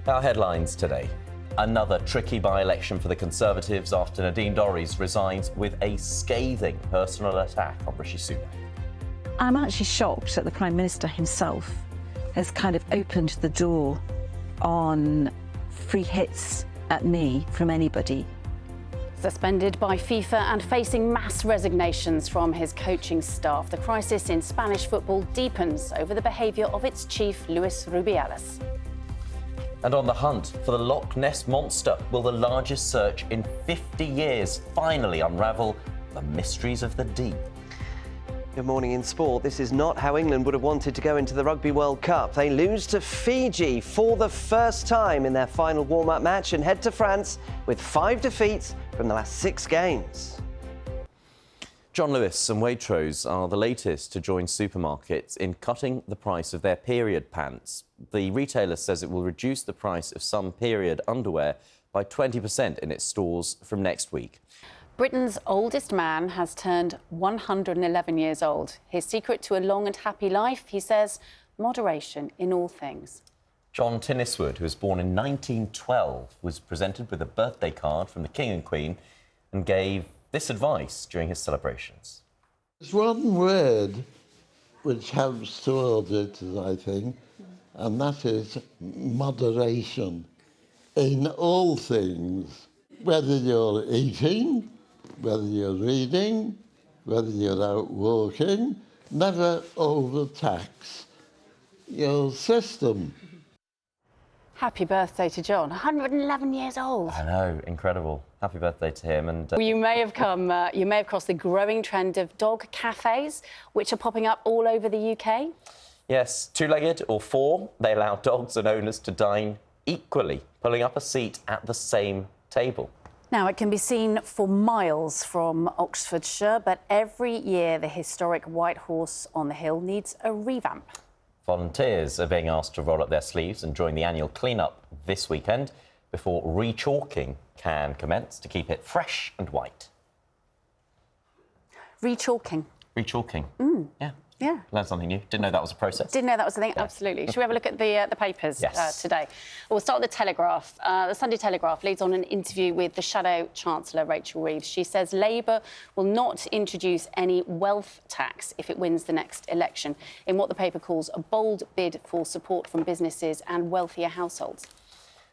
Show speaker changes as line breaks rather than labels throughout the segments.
Our headlines today. Another tricky by-election for the Conservatives after Nadine Dorries resigns with a scathing personal attack on Rishi Sunak.
I'm actually shocked that the Prime Minister himself has kind of opened the door on free hits at me from anybody.
Suspended by FIFA and facing mass resignations from his coaching staff, the crisis in Spanish football deepens over the behaviour of its chief, Luis Rubiales.
And on the hunt for the Loch Ness Monster, will the largest search in 50 years finally unravel the mysteries of the deep?
Good morning in sport. This is not how England would have wanted to go into the Rugby World Cup. They lose to Fiji for the first time in their final warm-up match and head to France with 5 defeats from the last 6 games.
John Lewis and Waitrose are the latest to join supermarkets in cutting the price of their period pants. The retailer says it will reduce the price of some period underwear by 20% in its stores from next week.
Britain's oldest man has turned 111 years old. His secret to a long and happy life, he says, moderation in all things.
John Tinniswood, who was born in 1912, was presented with a birthday card from the King and Queen and gave this advice during his celebrations.
There's one word which helps towards it, I think, and that is moderation in all things. Whether you're eating, whether you're reading, whether you're out walking, never overtax your system.
Happy birthday to John, 111 years old.
I know, incredible. Happy birthday to him. And
You may have crossed the growing trend of dog cafes, which are popping up all over the UK.
yes, 2-legged or 4, they allow dogs and owners to dine equally, pulling up a seat at the same table.
Now, it can be seen for miles from Oxfordshire, but every year the historic White Horse on the Hill needs a revamp.
Volunteers are being asked to roll up their sleeves and join the annual clean-up this weekend before re-chalking can commence to keep it fresh and white.
Re-chalking.
Re-chalking.
Yeah.
Learned something new. Didn't know that was a process.
Didn't know that was the thing. Yeah. Absolutely. Should we have a look at the papers
Yes.
today? We'll start with the Telegraph. The Sunday Telegraph leads on an interview with the Shadow Chancellor, Rachel Reeves. She says Labour will not introduce any wealth tax if it wins the next election, in what the paper calls a bold bid for support from businesses and wealthier households.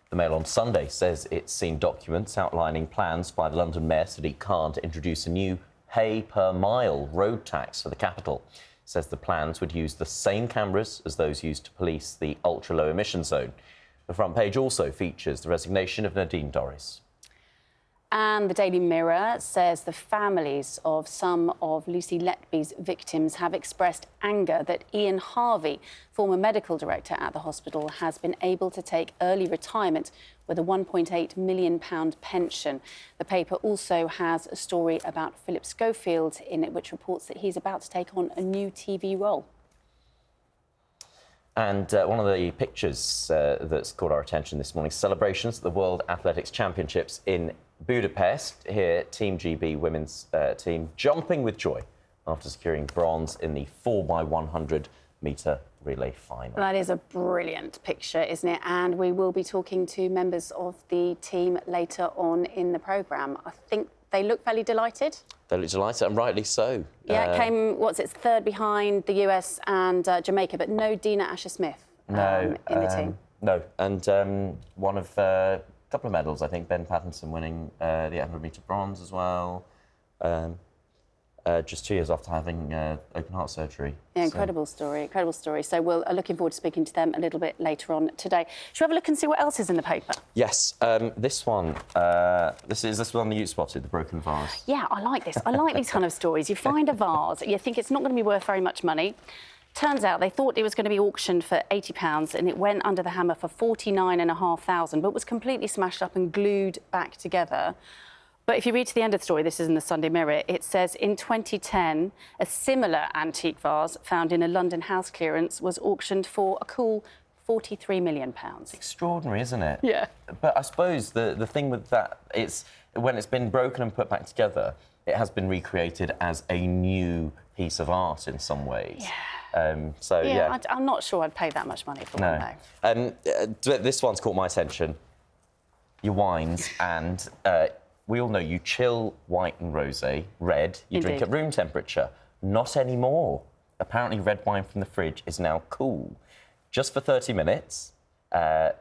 The Mail on Sunday says it's seen documents outlining plans by the London Mayor Sadiq Khan to introduce a new pay per mile road tax for the capital. Says the plans would use the same cameras as those used to police the ultra-low emission zone. The front page also features the resignation of Nadine Dorries.
And the Daily Mirror says the families of some of Lucy Letby's victims have expressed anger that Ian Harvey, former medical director at the hospital, has been able to take early retirement with a £1.8 million pension. The paper also has a story about Philip Schofield in it, which reports that he's about to take on a new TV role. And one of the pictures that's caught our attention this morning, celebrations at the World Athletics Championships in Budapest. Here, Team GB women's team jumping with joy after securing bronze in the 4x100-metre relay final. That is a brilliant picture, isn't it? And we will be talking to members of the team later on in the programme. I think they look fairly delighted.
They look delighted, and rightly so.
Yeah, it came, third behind the US and Jamaica, but no Dina Asher-Smith in the team.
No, and one of a couple of medals, I think, Ben Pattinson winning the 800-metre bronze as well, just 2 years after having open heart surgery.
Yeah, incredible story. So we're looking forward to speaking to them a little bit later on today. Should we have a look and see what else is in the paper?
Yes, this one, this is one that you spotted, the broken vase.
Yeah, I like this. I like these kind of stories. You find a vase, you think it's not going to be worth very much money. Turns out they thought it was going to be auctioned for £80 and it went under the hammer for £49,500, but was completely smashed up and glued back together. But if you read to the end of the story, this is in the Sunday Mirror, it says in 2010, a similar antique vase found in a London house clearance was auctioned for a cool £43 million.
Extraordinary, isn't it?
Yeah.
But I suppose the thing with that, it's when it's been broken and put back together, it has been recreated as a new piece of art in some ways.
Yeah.
So, yeah.
I'm not sure I'd pay that much money for one,
no. This one's caught my attention. Your wines, and we all know you chill white and rosé, red, you drink at room temperature. Not anymore. Apparently, red wine from the fridge is now cool. Just for 30 minutes.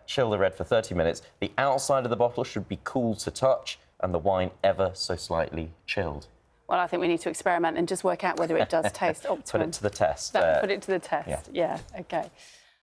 Chill the red for 30 minutes. The outside of the bottle should be cool to touch, and the wine ever so slightly chilled.
Well, I think we need to experiment and just work out whether it does taste optimum.
Put it to the test.
Put it to the test.
Yeah.
Yeah, OK.